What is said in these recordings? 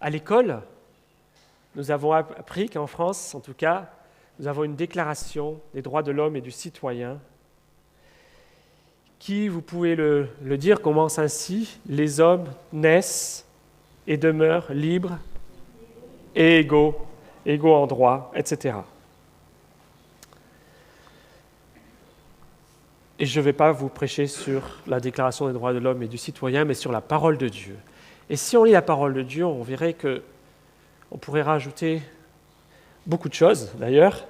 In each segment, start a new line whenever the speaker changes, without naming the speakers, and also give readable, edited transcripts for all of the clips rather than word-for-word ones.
À l'école, nous avons appris qu'en France, en tout cas, nous avons une déclaration des droits de l'homme et du citoyen qui, vous pouvez le dire, commence ainsi: les hommes naissent et demeurent libres et égaux en droit, etc. Et je ne vais pas vous prêcher sur la Déclaration des droits de l'homme et du citoyen, mais sur la parole de Dieu. Et si on lit la parole de Dieu, on verrait qu'on pourrait rajouter beaucoup de choses, d'ailleurs,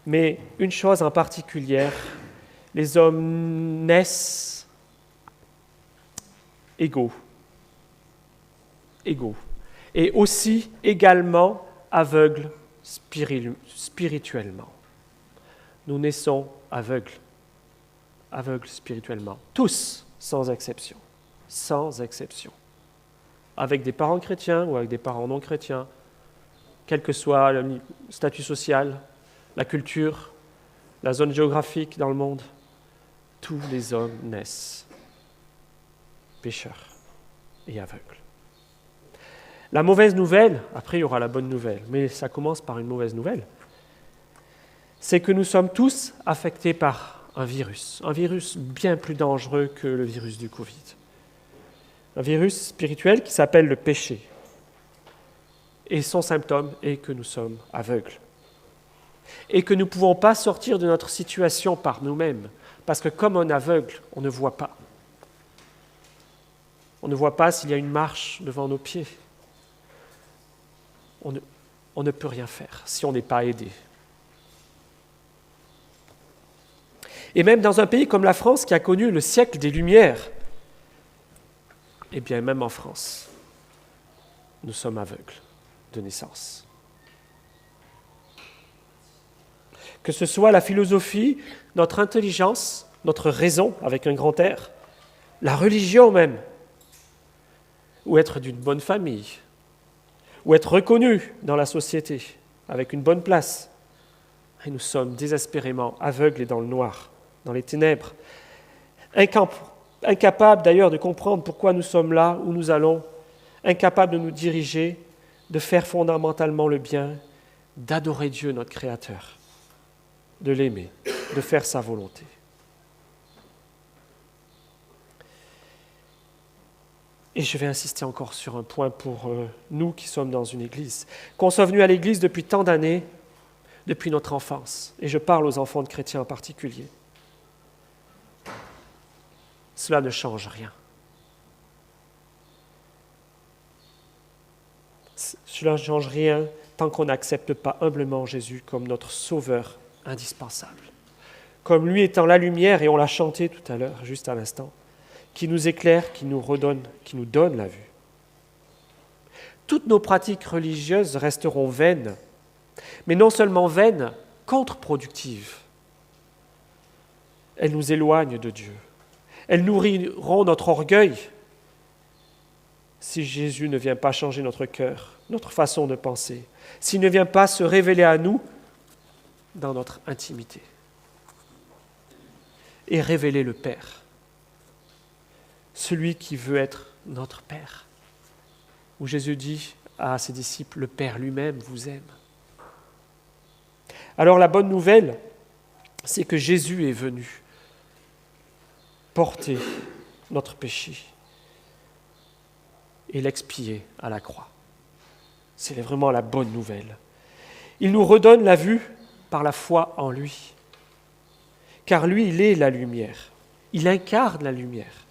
mais une chose en particulier: les hommes naissent égaux, et aussi également aveugles spirituellement. Nous naissons aveugles spirituellement, tous, sans exception, avec des parents chrétiens ou avec des parents non chrétiens, quel que soit le statut social, la culture, la zone géographique dans le monde, tous les hommes naissent pécheurs et aveugles. La mauvaise nouvelle, après il y aura la bonne nouvelle, mais ça commence par une mauvaise nouvelle, c'est que nous sommes tous affectés par un virus bien plus dangereux que le virus du Covid. Un virus spirituel qui s'appelle le péché. Et son symptôme est que nous sommes aveugles. Et que nous ne pouvons pas sortir de notre situation par nous-mêmes, parce que comme un aveugle, on ne voit pas. On ne voit pas s'il y a une marche devant nos pieds. On ne peut rien faire si on n'est pas aidé. Et même dans un pays comme la France, qui a connu le siècle des Lumières, eh bien même en France, nous sommes aveugles de naissance. Que ce soit la philosophie, notre intelligence, notre raison avec un grand R, la religion même, ou être d'une bonne famille, ou être reconnu dans la société avec une bonne place, et nous sommes désespérément aveugles et dans le noir, dans les ténèbres, incapables d'ailleurs de comprendre pourquoi nous sommes là, où nous allons, incapables de nous diriger, de faire fondamentalement le bien, d'adorer Dieu, notre Créateur, de l'aimer, de faire sa volonté. Et je vais insister encore sur un point pour nous qui sommes dans une église, qu'on soit venus à l'église depuis tant d'années, depuis notre enfance, et je parle aux enfants de chrétiens en particulier. Cela ne change rien. Cela ne change rien tant qu'on n'accepte pas humblement Jésus comme notre sauveur indispensable. Comme lui étant la lumière, et on l'a chanté tout à l'heure, juste à l'instant, qui nous éclaire, qui nous donne la vue. Toutes nos pratiques religieuses resteront vaines, mais non seulement vaines, contre-productives. Elles nous éloignent de Dieu. Elles nourriront notre orgueil si Jésus ne vient pas changer notre cœur, notre façon de penser, s'il ne vient pas se révéler à nous dans notre intimité et révéler le Père, celui qui veut être notre Père, où Jésus dit à ses disciples: le Père lui-même vous aime. Alors la bonne nouvelle, c'est que Jésus est venu porter notre péché et l'expier à la croix. C'est vraiment la bonne nouvelle. Il nous redonne la vue par la foi en lui. Car lui, il est la lumière. Il incarne la lumière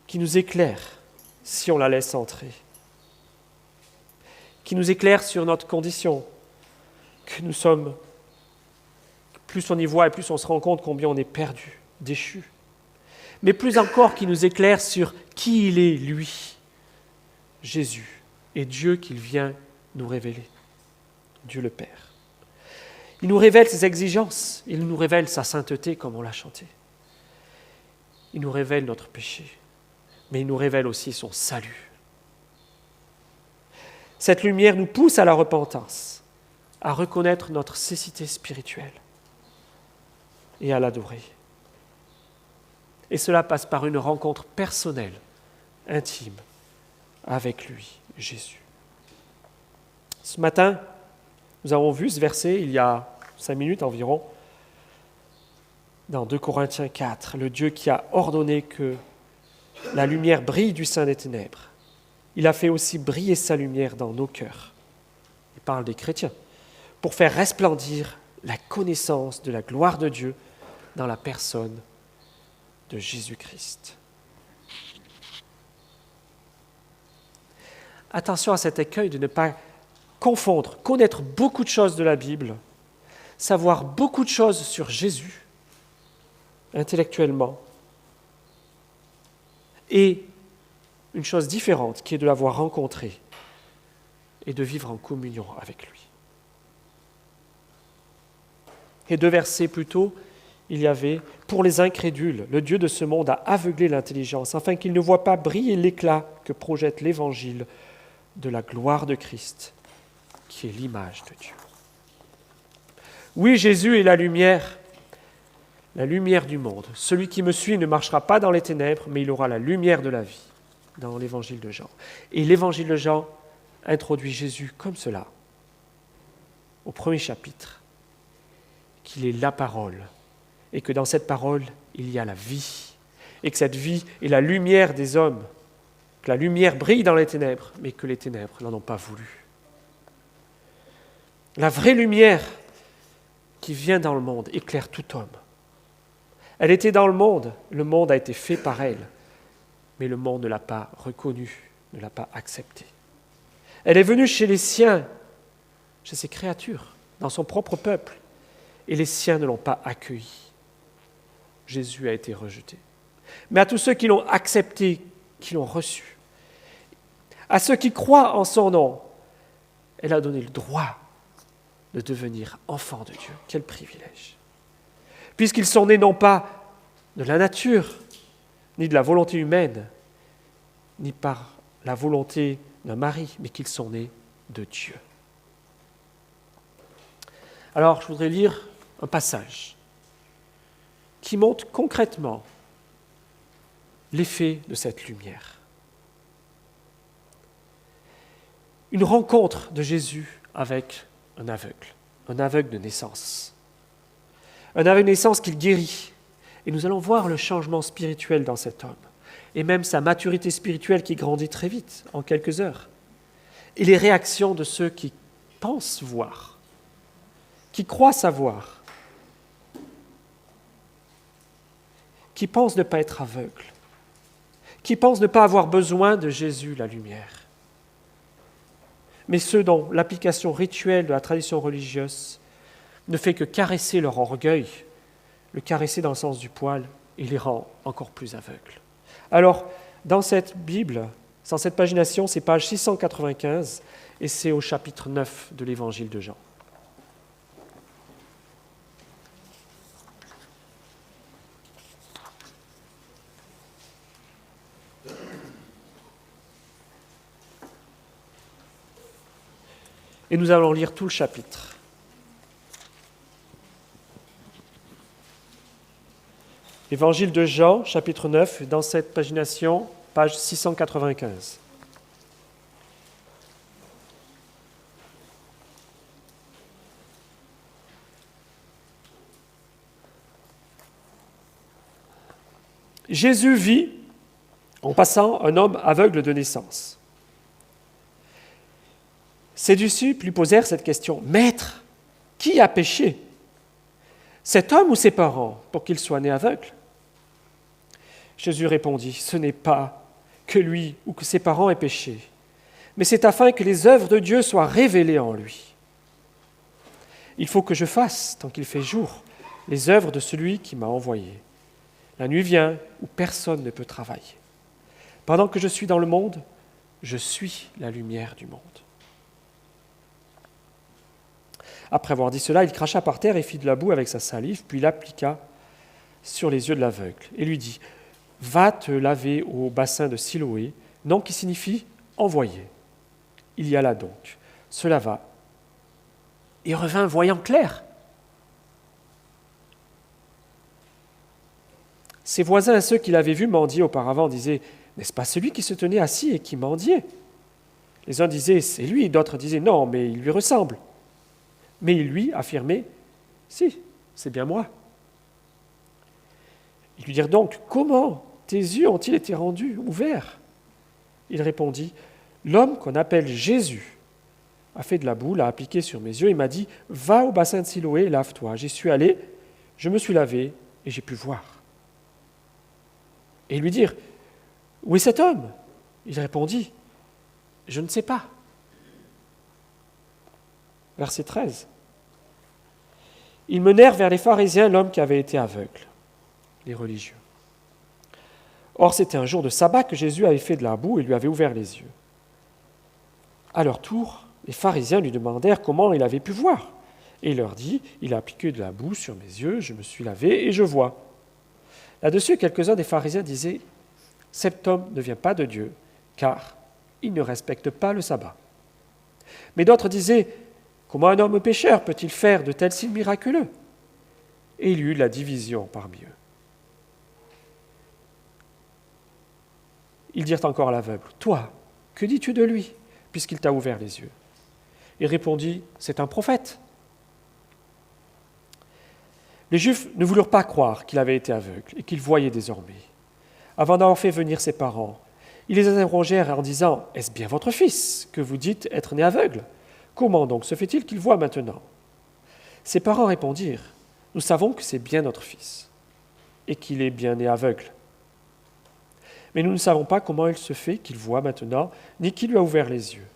qui nous éclaire si on la laisse entrer. Qui nous éclaire sur notre condition, que nous sommes, plus on y voit et plus on se rend compte combien on est perdu, déchu. Mais plus encore qui nous éclaire sur qui il est, lui, Jésus, et Dieu qu'il vient nous révéler, Dieu le Père. Il nous révèle ses exigences, il nous révèle sa sainteté comme on l'a chanté. Il nous révèle notre péché, mais il nous révèle aussi son salut. Cette lumière nous pousse à la repentance, à reconnaître notre cécité spirituelle et à l'adorer. Et cela passe par une rencontre personnelle, intime, avec lui, Jésus. Ce matin, nous avons vu ce verset il y a 5 minutes environ, dans 2 Corinthiens 4, le Dieu qui a ordonné que la lumière brille du sein des ténèbres. Il a fait aussi briller sa lumière dans nos cœurs. Il parle des chrétiens, pour faire resplendir la connaissance de la gloire de Dieu dans la personne de Jésus-Christ. Attention à cet écueil de ne pas confondre, connaître beaucoup de choses de la Bible, savoir beaucoup de choses sur Jésus, intellectuellement, et une chose différente qui est de l'avoir rencontré et de vivre en communion avec lui. Et 2 versets plus tôt, il y avait « Pour les incrédules, le Dieu de ce monde a aveuglé l'intelligence, afin qu'ils ne voient pas briller l'éclat que projette l'Évangile de la gloire de Christ, qui est l'image de Dieu. » Oui, Jésus est la lumière du monde. Celui qui me suit ne marchera pas dans les ténèbres, mais il aura la lumière de la vie, dans l'Évangile de Jean. Et l'Évangile de Jean introduit Jésus comme cela, au 1er chapitre, qu'il est la parole, et que dans cette parole, il y a la vie, et que cette vie est la lumière des hommes, que la lumière brille dans les ténèbres, mais que les ténèbres n'en ont pas voulu. La vraie lumière qui vient dans le monde éclaire tout homme. Elle était dans le monde a été fait par elle, mais le monde ne l'a pas reconnue, ne l'a pas acceptée. Elle est venue chez les siens, chez ses créatures, dans son propre peuple, et les siens ne l'ont pas accueilli. Jésus a été rejeté. Mais à tous ceux qui l'ont accepté, qui l'ont reçu, à ceux qui croient en son nom, elle a donné le droit de devenir enfants de Dieu. Quel privilège! Puisqu'ils sont nés non pas de la nature, ni de la volonté humaine, ni par la volonté d'un mari, mais qu'ils sont nés de Dieu. Alors, je voudrais lire un passage qui montre concrètement l'effet de cette lumière. Une rencontre de Jésus avec un aveugle de naissance. Un aveugle de naissance qu'il guérit. Et nous allons voir le changement spirituel dans cet homme, et même sa maturité spirituelle qui grandit très vite, en quelques heures. Et les réactions de ceux qui pensent voir, qui croient savoir, qui pensent ne pas être aveugles, qui pensent ne pas avoir besoin de Jésus, la lumière. Mais ceux dont l'application rituelle de la tradition religieuse ne fait que caresser leur orgueil, le caresser dans le sens du poil, et les rend encore plus aveugles. Alors, dans cette Bible, dans cette pagination, c'est page 695, et c'est au chapitre 9 de l'Évangile de Jean. Et nous allons lire tout le chapitre. Évangile de Jean, chapitre 9, dans cette pagination, page 695. Jésus vit, en passant, un homme aveugle de naissance. Ses disciples lui posèrent cette question. « Maître, qui a péché? Cet homme ou ses parents, pour qu'il soit né aveugle ?» Jésus répondit, « Ce n'est pas que lui ou que ses parents aient péché, mais c'est afin que les œuvres de Dieu soient révélées en lui. Il faut que je fasse, tant qu'il fait jour, les œuvres de celui qui m'a envoyé. La nuit vient où personne ne peut travailler. Pendant que je suis dans le monde, je suis la lumière du monde. » Après avoir dit cela, il cracha par terre et fit de la boue avec sa salive, puis l'appliqua sur les yeux de l'aveugle et lui dit « Va te laver au bassin de Siloé, nom qui signifie « envoyé ». Il y alla donc, se lava et revint voyant clair. Ses voisins, ceux qui l'avaient vu mendier auparavant, disaient « N'est-ce pas celui qui se tenait assis et qui mendiait ?» Les uns disaient, c'est lui, d'autres disaient, non, mais il lui ressemble. Mais il lui affirmait, si, c'est bien moi. Ils lui dirent donc, comment tes yeux ont-ils été rendus ouverts? Il répondit, l'homme qu'on appelle Jésus a fait de la boue, l'a appliqué sur mes yeux et m'a dit, va au bassin de Siloé et lave-toi. J'y suis allé, je me suis lavé et j'ai pu voir. Et ils lui dirent, où est cet homme? Il répondit, je ne sais pas. Verset 13. Ils menèrent vers les pharisiens l'homme qui avait été aveugle, les religieux. Or, c'était un jour de sabbat que Jésus avait fait de la boue et lui avait ouvert les yeux. À leur tour, les pharisiens lui demandèrent comment il avait pu voir. Et il leur dit, il a appliqué de la boue sur mes yeux, je me suis lavé et je vois. Là-dessus, quelques-uns des pharisiens disaient, cet homme ne vient pas de Dieu, car il ne respecte pas le sabbat. Mais d'autres disaient, comment un homme pécheur peut-il faire de tels signes miraculeux? Et il y eut la division parmi eux. Ils dirent encore à l'aveugle, toi, que dis-tu de lui, puisqu'il t'a ouvert les yeux? Il répondit, c'est un prophète. Les Juifs ne voulurent pas croire qu'il avait été aveugle et qu'il voyait désormais. Avant d'avoir fait venir ses parents, ils les interrogèrent en disant, est-ce bien votre fils que vous dites être né aveugle? Comment donc se fait-il qu'il voit maintenant? Ses parents répondirent, nous savons que c'est bien notre fils et qu'il est bien né aveugle. Mais nous ne savons pas comment il se fait qu'il voit maintenant, ni qui lui a ouvert les yeux.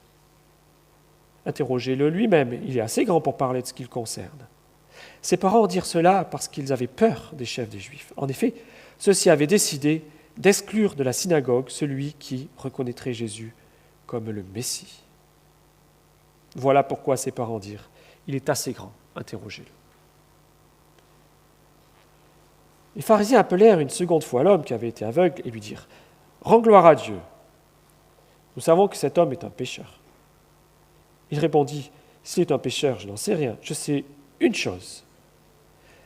Interrogez-le lui-même, il est assez grand pour parler de ce qui le concerne. Ses parents dirent cela parce qu'ils avaient peur des chefs des Juifs. En effet, ceux-ci avaient décidé d'exclure de la synagogue celui qui reconnaîtrait Jésus comme le Messie. Voilà pourquoi ses parents dirent, il est assez grand, interrogez-le. Les pharisiens appelèrent une seconde fois l'homme qui avait été aveugle et lui dirent, rends gloire à Dieu. Nous savons que cet homme est un pécheur. Il répondit, s'il est un pécheur, je n'en sais rien. Je sais une chose,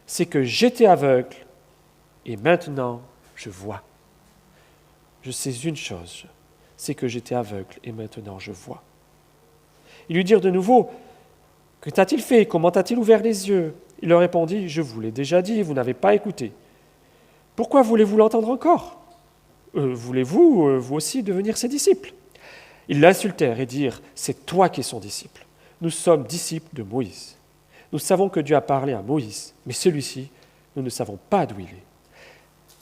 c'est que j'étais aveugle et maintenant je vois. Je sais une chose, c'est que j'étais aveugle et maintenant je vois. Ils lui dirent de nouveau, que t'a-t-il fait? Comment t'a-t-il ouvert les yeux? Il leur répondit, je vous l'ai déjà dit, vous n'avez pas écouté. Pourquoi voulez-vous l'entendre encore? Voulez-vous, vous aussi, devenir ses disciples? Ils l'insultèrent et dirent, c'est toi qui es son disciple. Nous sommes disciples de Moïse. Nous savons que Dieu a parlé à Moïse, mais celui-ci, nous ne savons pas d'où il est.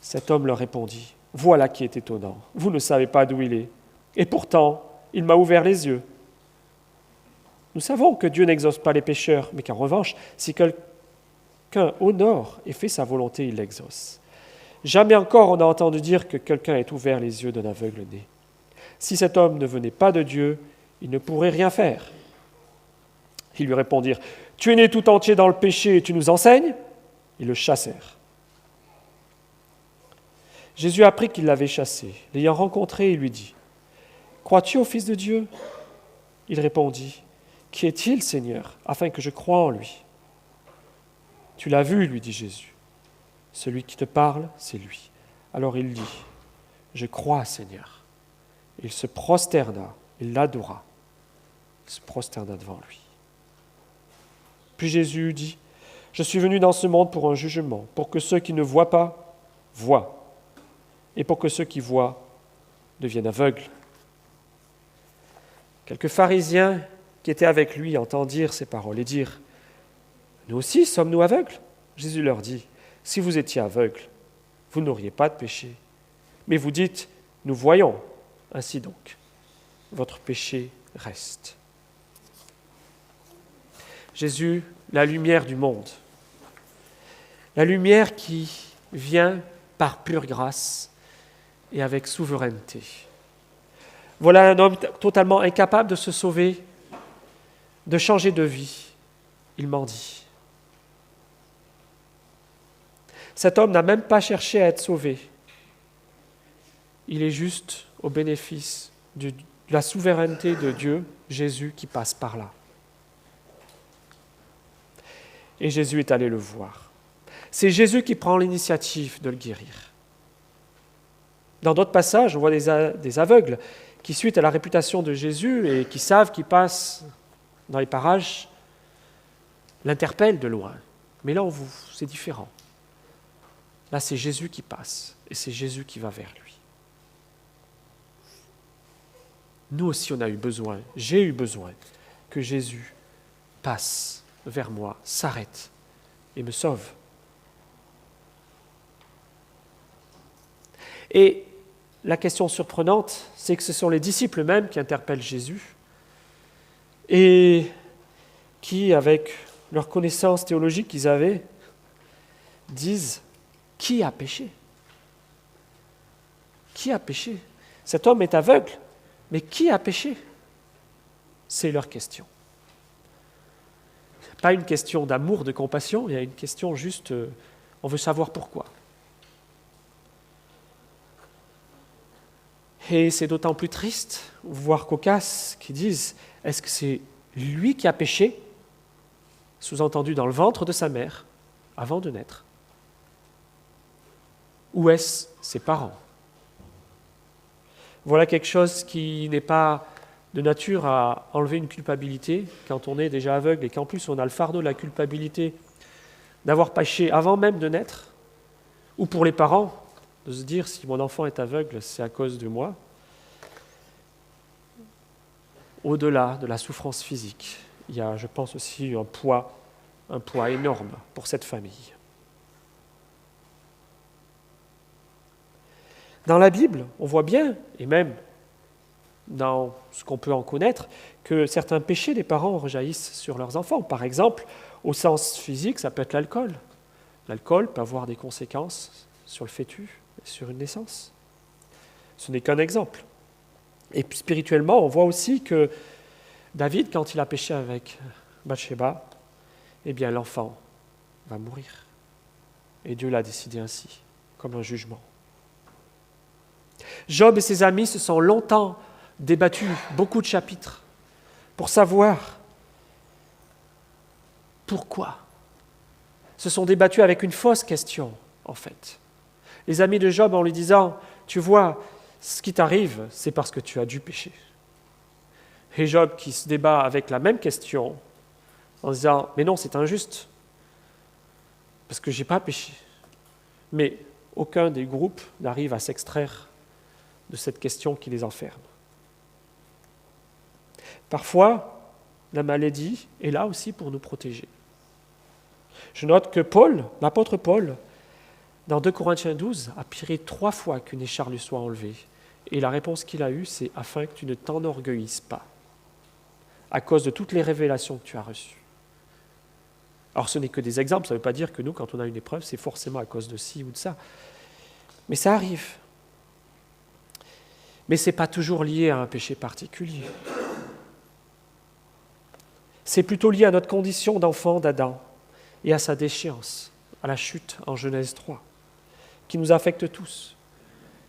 Cet homme leur répondit, voilà qui est étonnant, vous ne savez pas d'où il est, et pourtant, il m'a ouvert les yeux. Nous savons que Dieu n'exauce pas les pécheurs, mais qu'en revanche, si quelqu'un honore et fait sa volonté, il l'exauce. Jamais encore on a entendu dire que quelqu'un ait ouvert les yeux d'un aveugle né. Si cet homme ne venait pas de Dieu, il ne pourrait rien faire. Ils lui répondirent, tu es né tout entier dans le péché et tu nous enseignes? Ils le chassèrent. Jésus apprit qu'il l'avait chassé. L'ayant rencontré, il lui dit, crois-tu au Fils de Dieu? Il répondit, qui est-il, Seigneur, afin que je croie en lui? Tu l'as vu, lui dit Jésus. Celui qui te parle, c'est lui. Alors il dit, je crois, Seigneur. Il se prosterna, il l'adora. Il se prosterna devant lui. Puis Jésus dit, je suis venu dans ce monde pour un jugement, pour que ceux qui ne voient pas, voient, et pour que ceux qui voient deviennent aveugles. Quelques pharisiens qui étaient avec lui entendirent ces paroles et dirent, nous aussi sommes-nous aveugles? Jésus leur dit, si vous étiez aveugles, vous n'auriez pas de péché. Mais vous dites, nous voyons, ainsi donc, votre péché reste. Jésus, la lumière du monde, la lumière qui vient par pure grâce et avec souveraineté. Voilà un homme totalement incapable de se sauver, de changer de vie. Il mendie. Cet homme n'a même pas cherché à être sauvé. Il est juste au bénéfice de la souveraineté de Dieu, Jésus, qui passe par là. Et Jésus est allé le voir. C'est Jésus qui prend l'initiative de le guérir. Dans d'autres passages, on voit des aveugles qui, suite à la réputation de Jésus et qui savent qu'il passe dans les parages, l'interpellent de loin. Mais là, c'est différent. Là, c'est Jésus qui passe et c'est Jésus qui va vers lui. Nous aussi, on a eu besoin, j'ai eu besoin que Jésus passe vers moi, s'arrête et me sauve. Et la question surprenante, c'est que ce sont les disciples eux-mêmes qui interpellent Jésus et qui, avec leur connaissance théologique qu'ils avaient, disent « Qui a péché ? Qui a péché ? Cet homme est aveugle, mais qui a péché ?» C'est leur question. Pas une question d'amour, de compassion, il y a une question juste, on veut savoir pourquoi. Et c'est d'autant plus triste, voire cocasse, qu'ils disent « Est-ce que c'est lui qui a péché ?» Sous-entendu dans le ventre de sa mère, avant de naître. Ou est-ce ses parents ? Voilà quelque chose qui n'est pas de nature à enlever une culpabilité quand on est déjà aveugle et qu'en plus on a le fardeau de la culpabilité d'avoir péché avant même de naître, ou pour les parents, de se dire si mon enfant est aveugle, c'est à cause de moi. Au-delà de la souffrance physique, il y a, je pense aussi, un poids énorme pour cette famille. Dans la Bible, on voit bien, et même dans ce qu'on peut en connaître, que certains péchés des parents rejaillissent sur leurs enfants. Par exemple, au sens physique, ça peut être l'alcool. L'alcool peut avoir des conséquences sur le fœtus et sur une naissance. Ce n'est qu'un exemple. Et puis spirituellement, on voit aussi que David, quand il a péché avec Bathsheba, eh bien l'enfant va mourir. Et Dieu l'a décidé ainsi, comme un jugement. Job et ses amis se sont longtemps débattus, beaucoup de chapitres, pour savoir pourquoi. Se sont débattus avec une fausse question, en fait. Les amis de Job en lui disant « Tu vois, ce qui t'arrive, c'est parce que tu as dû pécher. » Et Job qui se débat avec la même question, en disant « Mais non, c'est injuste, parce que je n'ai pas péché. » Mais aucun des groupes n'arrive à s'extraire de cette question qui les enferme. Parfois, la maladie est là aussi pour nous protéger. Je note que Paul, l'apôtre Paul, dans 2 Corinthiens 12, a prié 3 fois qu'une écharpe lui soit enlevée. Et la réponse qu'il a eue, c'est « afin que tu ne t'enorgueillisses pas, à cause de toutes les révélations que tu as reçues. » Alors ce n'est que des exemples, ça ne veut pas dire que nous, quand on a une épreuve, c'est forcément à cause de ci ou de ça. Mais ça arrive. Mais ce n'est pas toujours lié à un péché particulier. C'est plutôt lié à notre condition d'enfant d'Adam et à sa déchéance, à la chute en Genèse 3, qui nous affecte tous.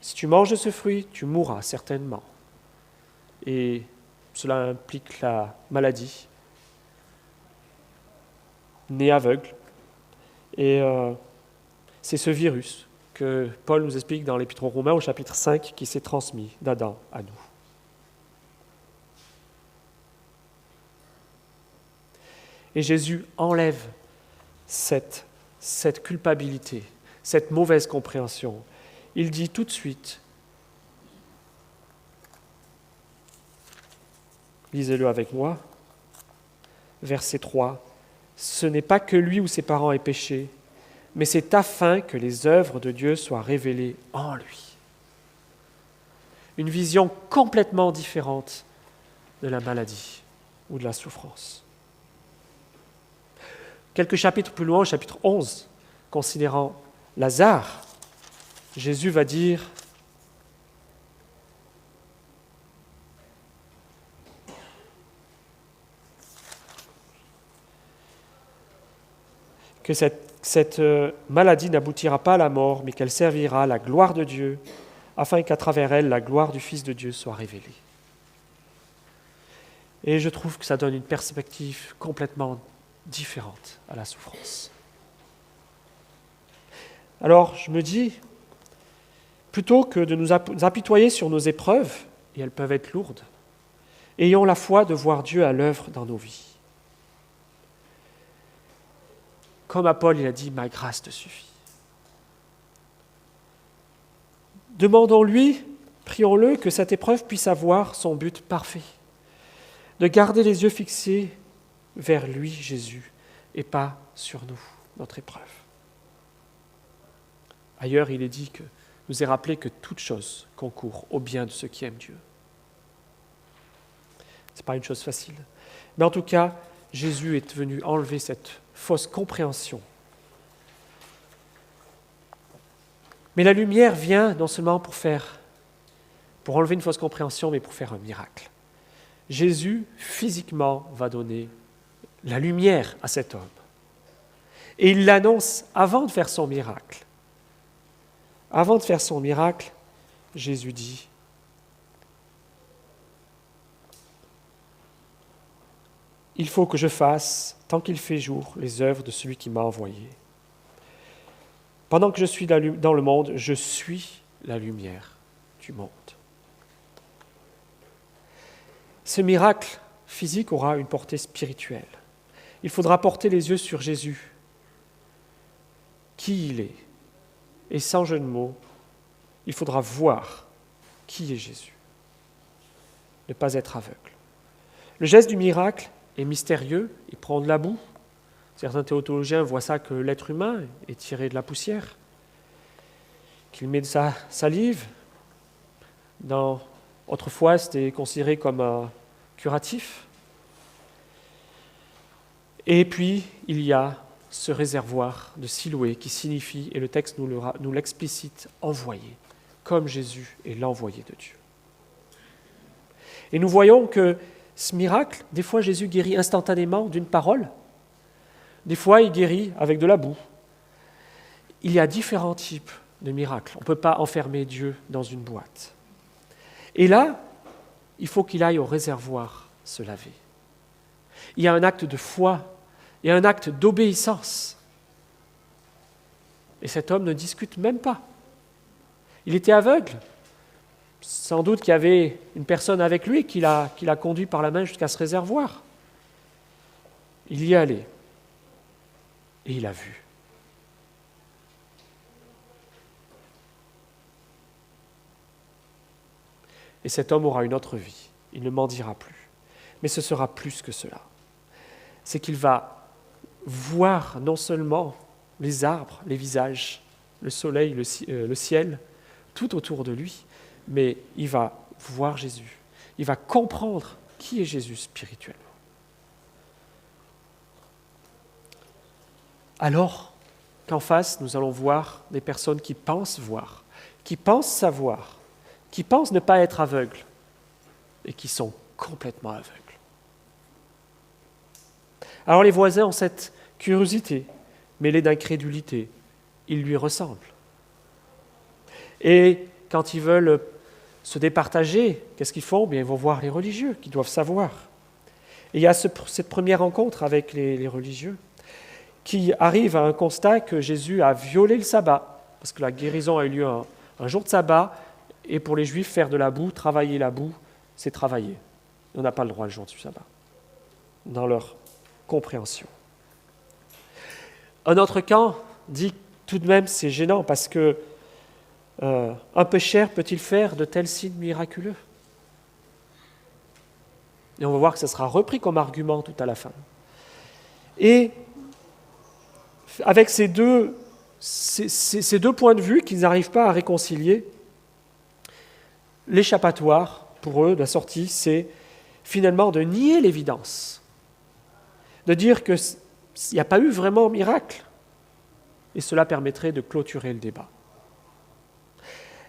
Si tu manges de ce fruit, tu mourras certainement. Et cela implique la maladie, né aveugle. Et c'est ce virus que Paul nous explique dans l'Épître aux Romains au chapitre 5 qui s'est transmis d'Adam à nous. Et Jésus enlève cette culpabilité, cette mauvaise compréhension. Il dit tout de suite, lisez-le avec moi, verset 3, « Ce n'est pas que lui ou ses parents aient péché, mais c'est afin que les œuvres de Dieu soient révélées en lui. » Une vision complètement différente de la maladie ou de la souffrance. Quelques chapitres plus loin, au chapitre 11, considérant Lazare, Jésus va dire que cette maladie n'aboutira pas à la mort, mais qu'elle servira à la gloire de Dieu, afin qu'à travers elle, la gloire du Fils de Dieu soit révélée. Et je trouve que ça donne une perspective complètement différente à la souffrance. Alors, je me dis, plutôt que de nous apitoyer sur nos épreuves et elles peuvent être lourdes. Ayons la foi de voir Dieu à l'œuvre dans nos vies. Comme à Paul, il a dit, ma grâce te suffit. Demandons-lui, prions-le, que cette épreuve puisse avoir son but parfait, de garder les yeux fixés vers lui, Jésus, et pas sur nous, notre épreuve. Ailleurs, il est dit que nous est rappelé que toute chose concourt au bien de ceux qui aiment Dieu. Ce n'est pas une chose facile. Mais en tout cas, Jésus est venu enlever cette fausse compréhension. Mais la lumière vient non seulement pour enlever une fausse compréhension, mais pour faire un miracle. Jésus, physiquement, va donner la lumière à cet homme. Et il l'annonce avant de faire son miracle. Avant de faire son miracle, Jésus dit, « Il faut que je fasse, tant qu'il fait jour, les œuvres de celui qui m'a envoyé. Pendant que je suis dans le monde, je suis la lumière du monde. » Ce miracle physique aura une portée spirituelle. Il faudra porter les yeux sur Jésus, qui il est. Et sans jeu de mots, il faudra voir qui est Jésus. Ne pas être aveugle. Le geste du miracle est mystérieux, il prend de la boue. Certains théologiens voient ça que l'être humain est tiré de la poussière, qu'il met de sa salive. Autrefois, c'était considéré comme un curatif. Et puis, il y a ce réservoir de Siloé qui signifie, et le texte nous l'explicite, envoyé, comme Jésus est l'envoyé de Dieu. Et nous voyons que ce miracle, des fois Jésus guérit instantanément d'une parole, des fois il guérit avec de la boue. Il y a différents types de miracles. On ne peut pas enfermer Dieu dans une boîte. Et là, il faut qu'il aille au réservoir se laver. Il y a un acte de foi, il y a un acte d'obéissance. Et cet homme ne discute même pas. Il était aveugle. Sans doute qu'il y avait une personne avec lui qui l'a conduit par la main jusqu'à ce réservoir. Il y est allé. Et il a vu. Et cet homme aura une autre vie. Il ne mendira plus. Mais ce sera plus que cela. C'est qu'il va voir non seulement les arbres, les visages, le soleil, le ciel, tout autour de lui, mais il va voir Jésus. Il va comprendre qui est Jésus spirituellement. Alors qu'en face, nous allons voir des personnes qui pensent voir, qui pensent savoir, qui pensent ne pas être aveugles et qui sont complètement aveugles. Alors les voisins ont cette curiosité mêlée d'incrédulité. Ils lui ressemblent. Et quand ils veulent se départager, qu'est-ce qu'ils font ? Bien, ils vont voir les religieux qui doivent savoir. Et il y a cette première rencontre avec les religieux qui arrivent à un constat que Jésus a violé le sabbat, parce que la guérison a eu lieu un jour de sabbat, et pour les Juifs, faire de la boue, travailler la boue, c'est travailler. On n'a pas le droit le jour du sabbat, dans leur compréhension. Un autre camp dit tout de même c'est gênant parce que un pécheur peut-il faire de tels signes miraculeux ? Et on va voir que ça sera repris comme argument tout à la fin. Et avec ces deux points de vue qu'ils n'arrivent pas à réconcilier, l'échappatoire pour eux, la sortie, c'est finalement de nier l'évidence, de dire qu'il n'y a pas eu vraiment miracle, et cela permettrait de clôturer le débat.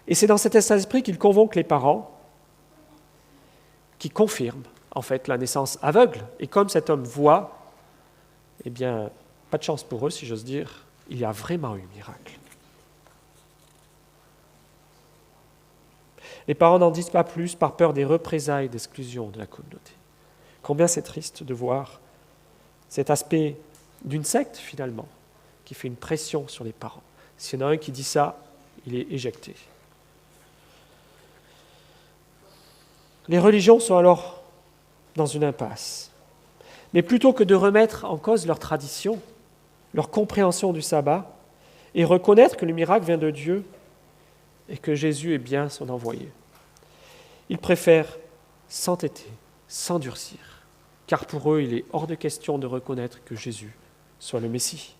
Et c'est dans cet état d'esprit qu'il convoque les parents, qui confirment en fait la naissance aveugle. Et comme cet homme voit, eh bien, pas de chance pour eux, si j'ose dire, il y a vraiment eu miracle. Les parents n'en disent pas plus par peur des représailles d'exclusion de la communauté. Combien c'est triste de voir cet aspect d'une secte, finalement, qui fait une pression sur les parents. S'il y en a un qui dit ça, il est éjecté. Les religions sont alors dans une impasse. Mais plutôt que de remettre en cause leur tradition, leur compréhension du sabbat, et reconnaître que le miracle vient de Dieu et que Jésus est bien son envoyé, ils préfèrent s'entêter, s'endurcir, car pour eux, il est hors de question de reconnaître que Jésus soit le Messie.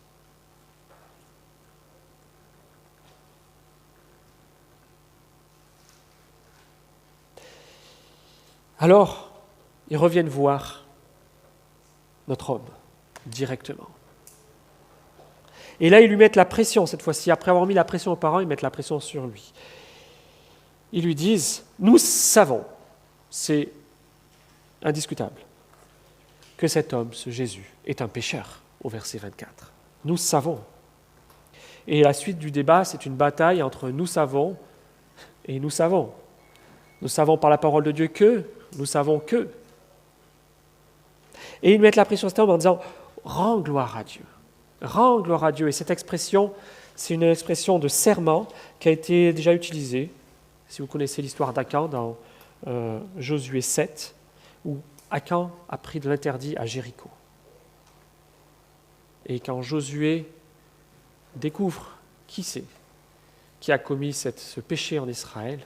Alors, ils reviennent voir notre homme directement. Et là, ils lui mettent la pression cette fois-ci. Après avoir mis la pression aux parents, ils mettent la pression sur lui. Ils lui disent, nous savons, c'est indiscutable, que cet homme, ce Jésus, est un pécheur, au verset 24. Nous savons. Et la suite du débat, c'est une bataille entre nous savons et nous savons. Nous savons par la parole de Dieu que, nous savons que. Et ils mettent la pression sur cet homme en disant, rends gloire à Dieu. Rends gloire à Dieu. Et cette expression, c'est une expression de serment qui a été déjà utilisée, si vous connaissez l'histoire d'Akan dans Josué 7, où Akan a pris de l'interdit à Jéricho. Et quand Josué découvre qui c'est qui a commis ce péché en Israël,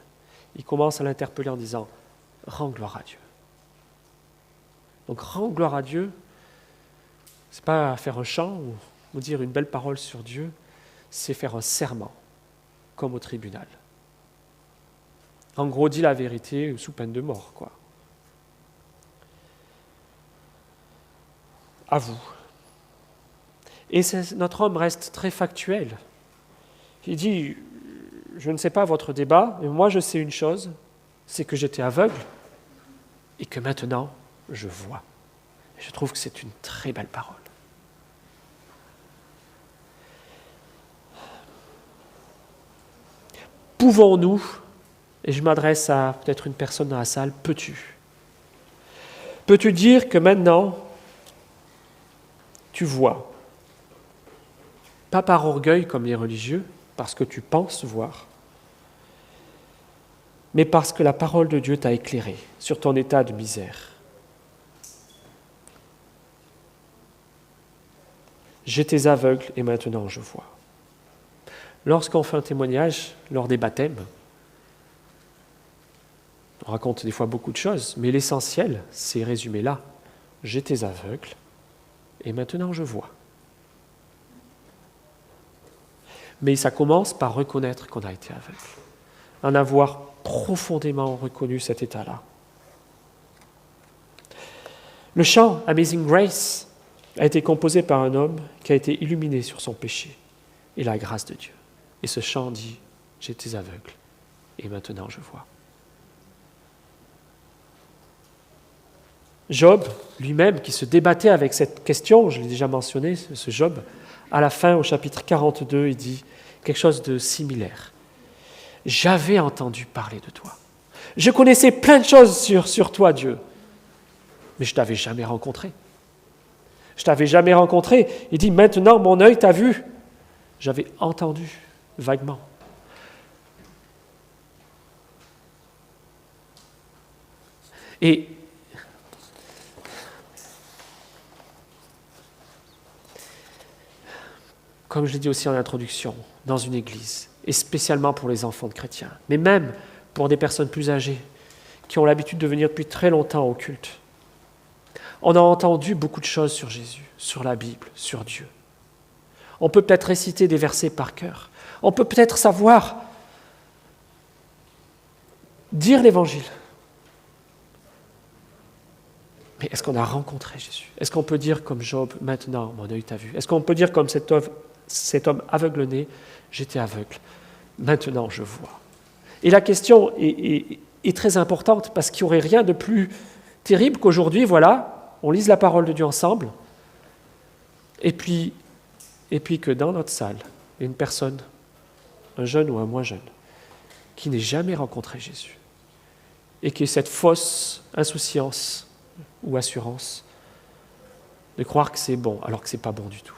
il commence à l'interpeller en disant « Rends gloire à Dieu ». Donc, rends gloire à Dieu, ce n'est pas faire un chant ou dire une belle parole sur Dieu, c'est faire un serment, comme au tribunal. En gros, dis la vérité sous peine de mort, quoi. À vous. Et notre homme reste très factuel. Il dit, je ne sais pas votre débat, mais moi je sais une chose, c'est que j'étais aveugle et que maintenant je vois. Et je trouve que c'est une très belle parole. Pouvons-nous, et je m'adresse à peut-être une personne dans la salle, peux-tu dire que maintenant tu vois, pas par orgueil comme les religieux, parce que tu penses voir, mais parce que la parole de Dieu t'a éclairé sur ton état de misère. J'étais aveugle et maintenant je vois. Lorsqu'on fait un témoignage lors des baptêmes, on raconte des fois beaucoup de choses, mais l'essentiel, c'est résumé là. J'étais aveugle et maintenant je vois. Mais ça commence par reconnaître qu'on a été aveugle, en avoir profondément reconnu cet état-là. Le chant Amazing Grace a été composé par un homme qui a été illuminé sur son péché et la grâce de Dieu. Et ce chant dit « J'étais aveugle et maintenant je vois ». Job, lui-même, qui se débattait avec cette question, je l'ai déjà mentionné, ce Job, à la fin, au chapitre 42, il dit quelque chose de similaire. « J'avais entendu parler de toi. Je connaissais plein de choses sur toi, Dieu, mais je ne t'avais jamais rencontré. Je ne t'avais jamais rencontré. » Il dit « Maintenant, mon œil t'a vu. J'avais entendu vaguement. » Et comme je l'ai dit aussi en introduction, dans une église, et spécialement pour les enfants de chrétiens, mais même pour des personnes plus âgées, qui ont l'habitude de venir depuis très longtemps au culte. On a entendu beaucoup de choses sur Jésus, sur la Bible, sur Dieu. On peut peut-être réciter des versets par cœur. On peut peut-être savoir dire l'Évangile. Mais est-ce qu'on a rencontré Jésus? Est-ce qu'on peut dire comme Job, maintenant mon œil t'a vu? Est-ce qu'on peut dire comme cet homme aveugle-né, j'étais aveugle, maintenant je vois? Et la question est très importante parce qu'il n'y aurait rien de plus terrible qu'aujourd'hui, voilà, on lise la parole de Dieu ensemble, et puis que dans notre salle, il y a une personne, un jeune ou un moins jeune, qui n'ait jamais rencontré Jésus, et qui ait cette fausse insouciance ou assurance de croire que c'est bon, alors que ce n'est pas bon du tout.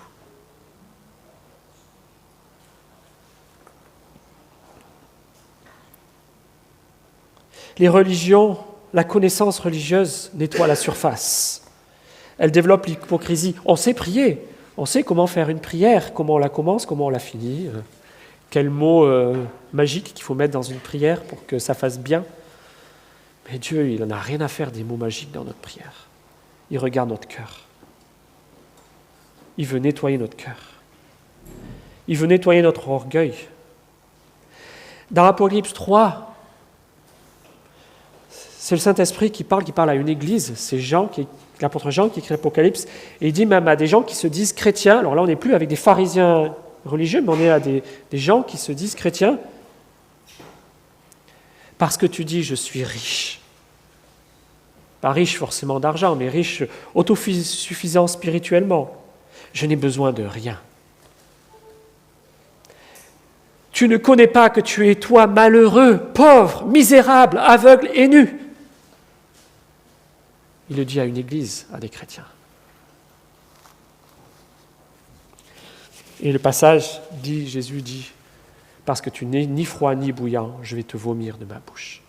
Les religions la connaissance religieuse nettoie la surface. Elle développe l'hypocrisie. On sait prier, on sait comment faire une prière, comment on la commence, comment on la finit, quel mot magique qu'il faut mettre dans une prière pour que ça fasse bien. Mais Dieu, il n'en a rien à faire des mots magiques dans notre prière. Il regarde notre cœur. Il veut nettoyer notre cœur. Il veut nettoyer notre orgueil. Dans Apocalypse 3, c'est le Saint-Esprit qui parle à une église. C'est l'apôtre Jean qui écrit l'Apocalypse. Et il dit même à des gens qui se disent chrétiens. Alors là, on n'est plus avec des pharisiens religieux, mais on est à des gens qui se disent chrétiens. Parce que tu dis, je suis riche. Pas riche forcément d'argent, mais riche, autosuffisant spirituellement. Je n'ai besoin de rien. Tu ne connais pas que tu es toi malheureux, pauvre, misérable, aveugle et nu. Il le dit à une église, à des chrétiens. Et le passage dit, Jésus dit, parce que tu n'es ni froid ni bouillant, je vais te vomir de ma bouche.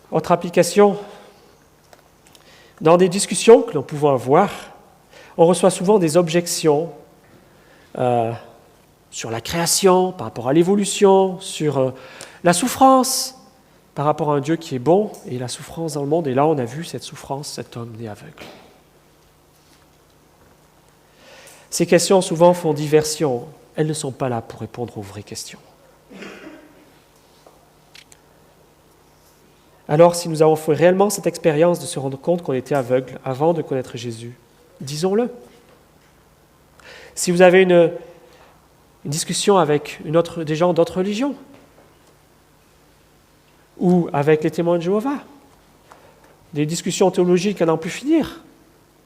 Autre application, dans des discussions que nous pouvons avoir, on reçoit souvent des objections sur la création, par rapport à l'évolution, sur la souffrance, par rapport à un Dieu qui est bon, et la souffrance dans le monde. Et là, on a vu cette souffrance, cet homme né aveugle. Ces questions, souvent, font diversion. Elles ne sont pas là pour répondre aux vraies questions. Alors, si nous avons fait réellement cette expérience de se rendre compte qu'on était aveugle avant de connaître Jésus, disons-le. Si vous avez une discussion avec des gens d'autres religions, ou avec les témoins de Jéhovah, des discussions théologiques à n'en plus finir,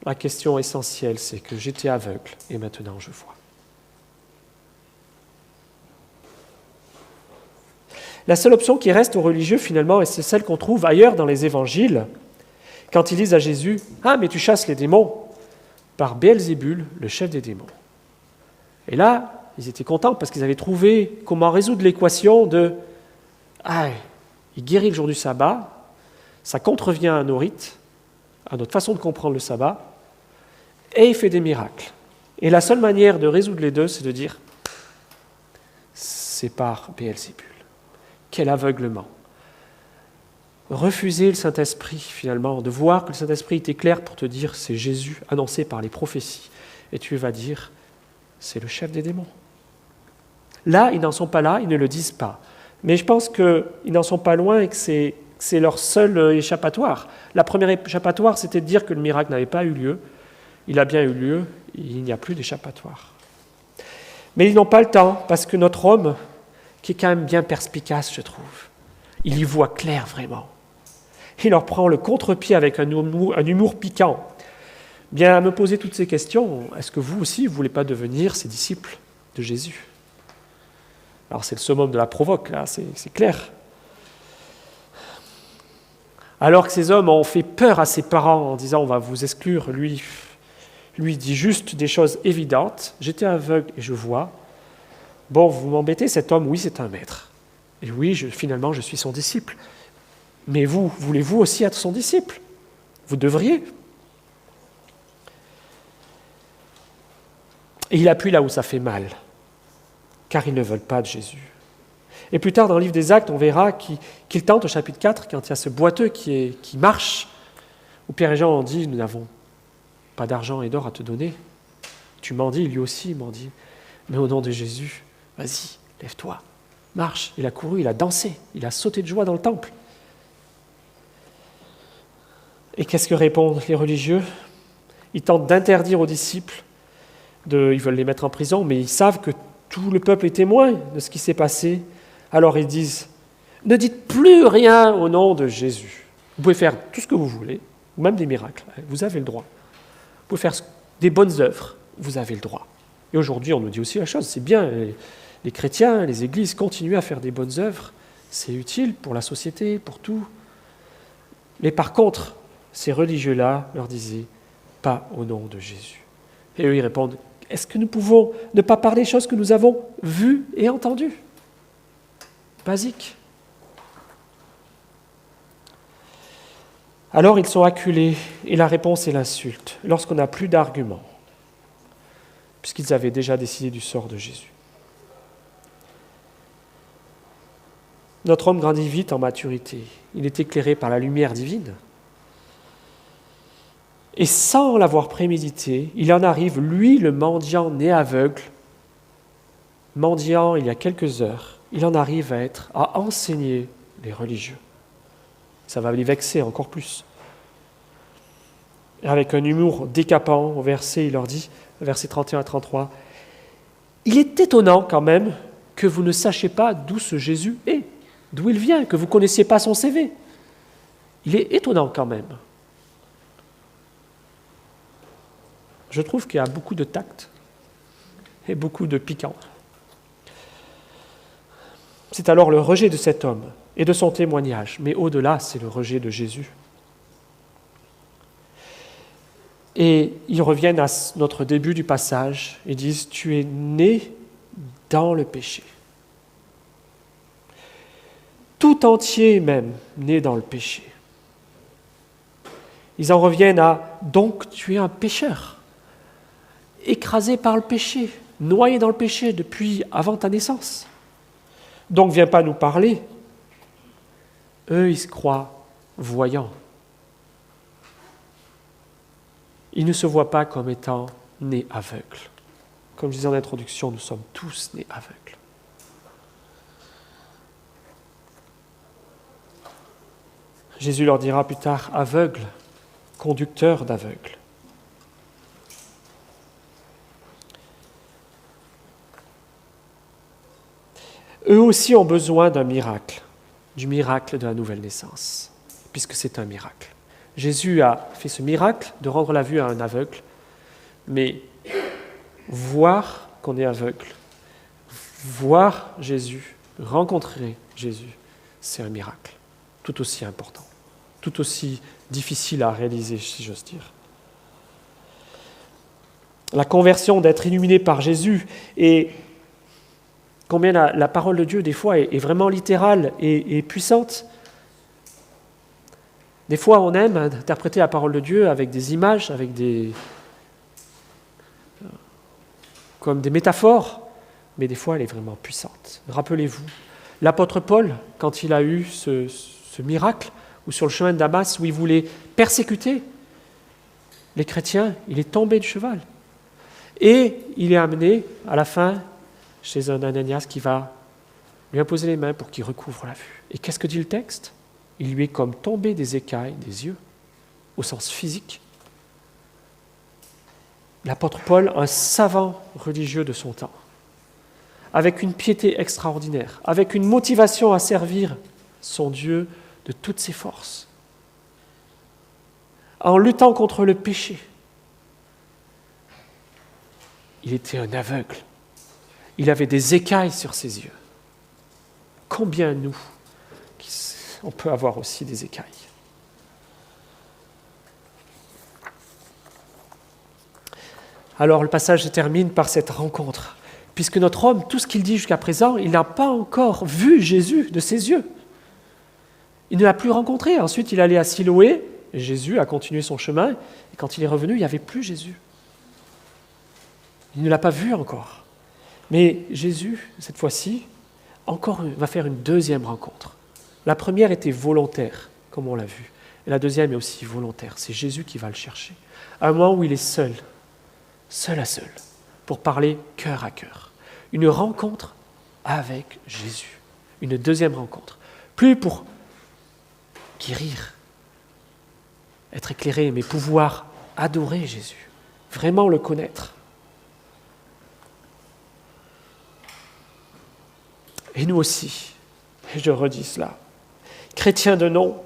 la question essentielle, c'est que j'étais aveugle et maintenant je vois. La seule option qui reste aux religieux, finalement, et c'est celle qu'on trouve ailleurs dans les évangiles, quand ils disent à Jésus « Ah, mais tu chasses les démons par Béelzébul, le chef des démons. » Et là, ils étaient contents parce qu'ils avaient trouvé comment résoudre l'équation de « Ah, il guérit le jour du sabbat, ça contrevient à nos rites, à notre façon de comprendre le sabbat, et il fait des miracles. » Et la seule manière de résoudre les deux, c'est de dire « C'est par Béelzébul. » Quel aveuglement. Refuser le Saint-Esprit, finalement, de voir que le Saint-Esprit était clair pour te dire c'est Jésus annoncé par les prophéties. Et tu vas dire c'est le chef des démons. Là, ils n'en sont pas là, ils ne le disent pas. Mais je pense qu'ils n'en sont pas loin et que c'est leur seul échappatoire. La première échappatoire, c'était de dire que le miracle n'avait pas eu lieu. Il a bien eu lieu, il n'y a plus d'échappatoire. Mais ils n'ont pas le temps, parce que notre homme, qui est quand même bien perspicace, je trouve, il y voit clair vraiment. Il leur prend le contre-pied avec un humour piquant. Bien, à me poser toutes ces questions, est-ce que vous aussi, vous ne voulez pas devenir ces disciples de Jésus? Alors c'est le summum de la provoque, là, c'est clair. Alors que ces hommes ont fait peur à ses parents en disant « on va vous exclure », lui dit juste des choses évidentes. « J'étais aveugle et je vois. Bon, vous m'embêtez, cet homme, oui, c'est un maître. Et oui, finalement, je suis son disciple. Mais vous, voulez-vous aussi être son disciple? Vous devriez. » Et il appuie là où ça fait mal, car ils ne veulent pas de Jésus. Et plus tard, dans le livre des Actes, on verra qu'il tente, au chapitre 4, quand il y a ce boiteux qui marche, où Pierre et Jean ont dit « Nous n'avons pas d'argent et d'or à te donner. Tu m'en dis, lui aussi il m'en dit. Mais au nom de Jésus, vas-y, lève-toi, marche. » Il a couru, il a dansé, il a sauté de joie dans le temple. Et qu'est-ce que répondent les religieux? Ils tentent d'interdire aux disciples, ils veulent les mettre en prison, mais ils savent que tout le peuple est témoin de ce qui s'est passé. Alors ils disent, ne dites plus rien au nom de Jésus. Vous pouvez faire tout ce que vous voulez, ou même des miracles, vous avez le droit. Vous pouvez faire des bonnes œuvres, vous avez le droit. Et aujourd'hui, on nous dit aussi la chose, c'est bien, les chrétiens, les églises continuent à faire des bonnes œuvres, c'est utile pour la société, pour tout. Mais par contre, ces religieux-là leur disaient, pas au nom de Jésus. Et eux, ils répondent, est-ce que nous pouvons ne pas parler des choses que nous avons vues et entendues? basique. Alors ils sont acculés, et la réponse est l'insulte, lorsqu'on n'a plus d'arguments, puisqu'ils avaient déjà décidé du sort de Jésus. Notre homme grandit vite en maturité. Il est éclairé par la lumière divine. Et sans l'avoir prémédité, il en arrive, lui, le mendiant né aveugle, mendiant il y a quelques heures, il en arrive à enseigner les religieux. Ça va les vexer encore plus. Et avec un humour décapant, au verset, il leur dit, versets 31 à 33, « Il est étonnant quand même que vous ne sachiez pas d'où ce Jésus est, d'où il vient, que vous ne connaissiez pas son CV. Il est étonnant quand même. » Je trouve qu'il y a beaucoup de tact et beaucoup de piquant. C'est alors le rejet de cet homme et de son témoignage, mais au-delà, c'est le rejet de Jésus. Et ils reviennent à notre début du passage et disent « Tu es né dans le péché ». Tout entier même né dans le péché. Ils en reviennent à « Donc tu es un pécheur ». Écrasé par le péché, noyé dans le péché depuis avant ta naissance. Donc viens pas nous parler. Eux, ils se croient voyants. Ils ne se voient pas comme étant nés aveugles. Comme je disais en introduction, nous sommes tous nés aveugles. Jésus leur dira plus tard, aveugles, conducteurs d'aveugles. Eux aussi ont besoin d'un miracle, du miracle de la nouvelle naissance, puisque c'est un miracle. Jésus a fait ce miracle de rendre la vue à un aveugle, mais voir qu'on est aveugle, voir Jésus, rencontrer Jésus, c'est un miracle, tout aussi important, tout aussi difficile à réaliser, si j'ose dire. La conversion d'être illuminé par Jésus et combien la parole de Dieu, des fois, est vraiment littérale et puissante. Des fois, on aime interpréter la parole de Dieu avec des images, comme des métaphores, mais des fois, elle est vraiment puissante. Rappelez-vous, l'apôtre Paul, quand il a eu ce miracle, ou sur le chemin de Damas, où il voulait persécuter les chrétiens, il est tombé du cheval. Et il est amené, à la fin, chez un Ananias qui va lui imposer les mains pour qu'il recouvre la vue. Et qu'est-ce que dit le texte ? Il lui est comme tombé des écailles des yeux, au sens physique. L'apôtre Paul, un savant religieux de son temps, avec une piété extraordinaire, avec une motivation à servir son Dieu de toutes ses forces, en luttant contre le péché. Il était un aveugle. Il avait des écailles sur ses yeux. Combien nous, on peut avoir aussi des écailles. Alors le passage se termine par cette rencontre, puisque notre homme, tout ce qu'il dit jusqu'à présent, il n'a pas encore vu Jésus de ses yeux. Il ne l'a plus rencontré. Ensuite, il allait à Siloé, et Jésus a continué son chemin, et quand il est revenu, il n'y avait plus Jésus. Il ne l'a pas vu encore. Mais Jésus, cette fois-ci, va faire une deuxième rencontre. La première était volontaire, comme on l'a vu. Et la deuxième est aussi volontaire. C'est Jésus qui va le chercher. À un moment où il est seul à seul, pour parler cœur à cœur. Une rencontre avec Jésus. Une deuxième rencontre. Plus pour guérir, être éclairé, mais pouvoir adorer Jésus. Vraiment le connaître. Et nous aussi, et je redis cela, chrétiens de nom,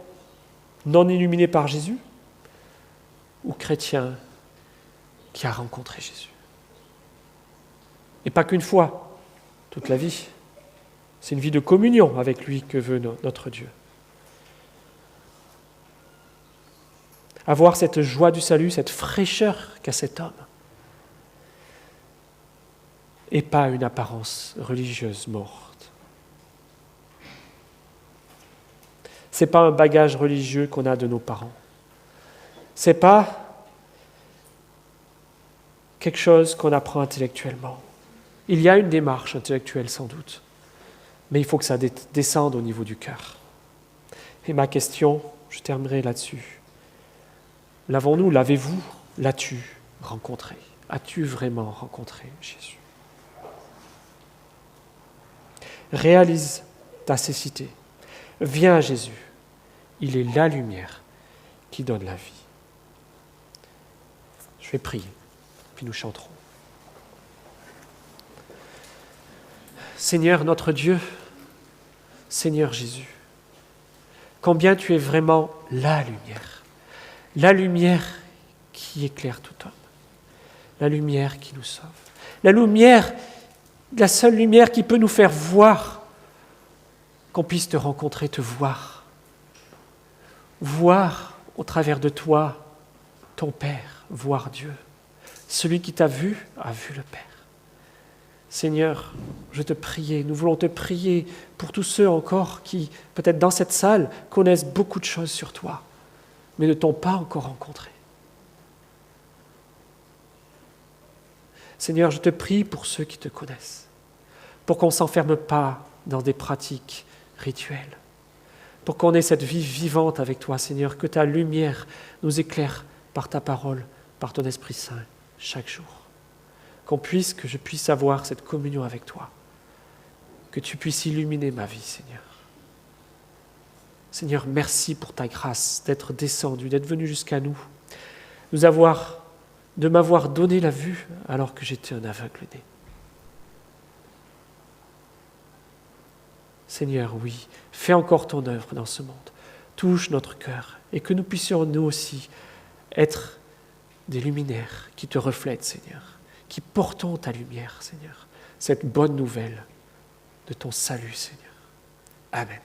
non illuminés par Jésus, ou chrétiens qui a rencontré Jésus. Et pas qu'une fois, toute la vie. C'est une vie de communion avec lui que veut notre Dieu. Avoir cette joie du salut, cette fraîcheur qu'a cet homme, et pas une apparence religieuse morte. Ce n'est pas un bagage religieux qu'on a de nos parents. Ce n'est pas quelque chose qu'on apprend intellectuellement. Il y a une démarche intellectuelle sans doute, mais il faut que ça descende au niveau du cœur. Et ma question, je terminerai là-dessus. L'avez-vous, l'as-tu rencontré? As-tu vraiment rencontré Jésus? Réalise ta cécité. Viens à Jésus. Il est la lumière qui donne la vie. Je vais prier, puis nous chanterons. Seigneur notre Dieu, Seigneur Jésus, combien tu es vraiment la lumière qui éclaire tout homme, la lumière qui nous sauve, la seule lumière qui peut nous faire voir, qu'on puisse te rencontrer, te voir au travers de toi ton Père, voir Dieu. Celui qui t'a vu a vu le Père. Seigneur, je te prie, nous voulons te prier pour tous ceux encore qui, peut-être dans cette salle, connaissent beaucoup de choses sur toi, mais ne t'ont pas encore rencontré. Seigneur, je te prie pour ceux qui te connaissent, pour qu'on ne s'enferme pas dans des pratiques rituelles, pour qu'on ait cette vie vivante avec toi, Seigneur, que ta lumière nous éclaire par ta parole, par ton Esprit Saint, chaque jour. Que je puisse avoir cette communion avec toi, que tu puisses illuminer ma vie, Seigneur. Seigneur, merci pour ta grâce d'être descendu, d'être venu jusqu'à nous, de m'avoir donné la vue alors que j'étais un aveugle-né. Seigneur, oui, fais encore ton œuvre dans ce monde, touche notre cœur et que nous puissions nous aussi être des luminaires qui te reflètent, Seigneur, qui portons ta lumière, Seigneur, cette bonne nouvelle de ton salut, Seigneur. Amen.